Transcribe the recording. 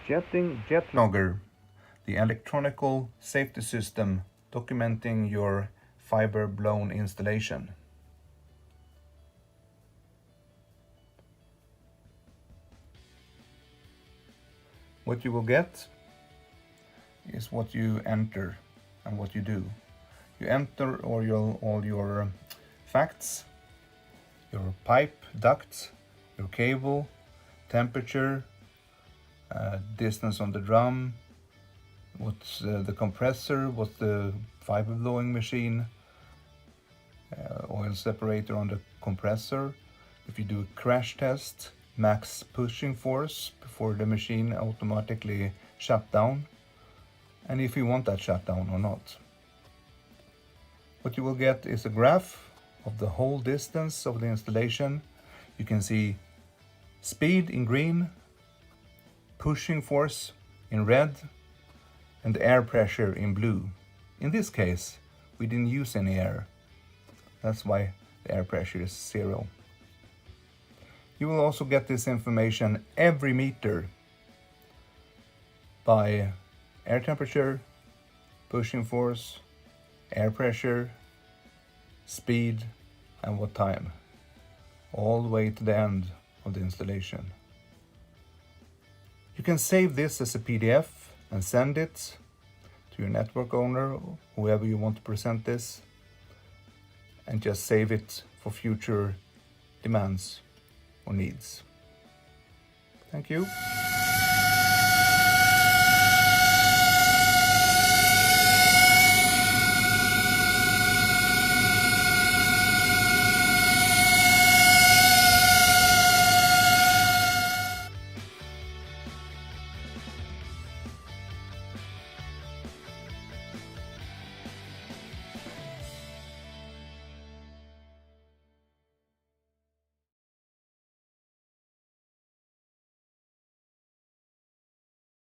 JetLogger, the electronical safety system documenting your fiber blown installation. What you will get is what you enter and what you do. You enter all your facts, your pipe, ducts, your cable, temperature, distance on the drum, what's the compressor, what's the fiber blowing machine, oil separator on the compressor. If you do a crash test, max pushing force before the machine automatically shut down, and if you want that shutdown or not. What you will get is a graph of the whole distance of the installation. You can see speed in green, pushing force in red, and air pressure in blue. In this case, we didn't use any air. That's why the air pressure is 0. You will also get this information every meter by air temperature, pushing force, air pressure, speed, and what time, all the way to the end of the installation. You can save this as a PDF and send it to your network owner, or whoever you want to present this, and just save it for future demands or needs. Thank you.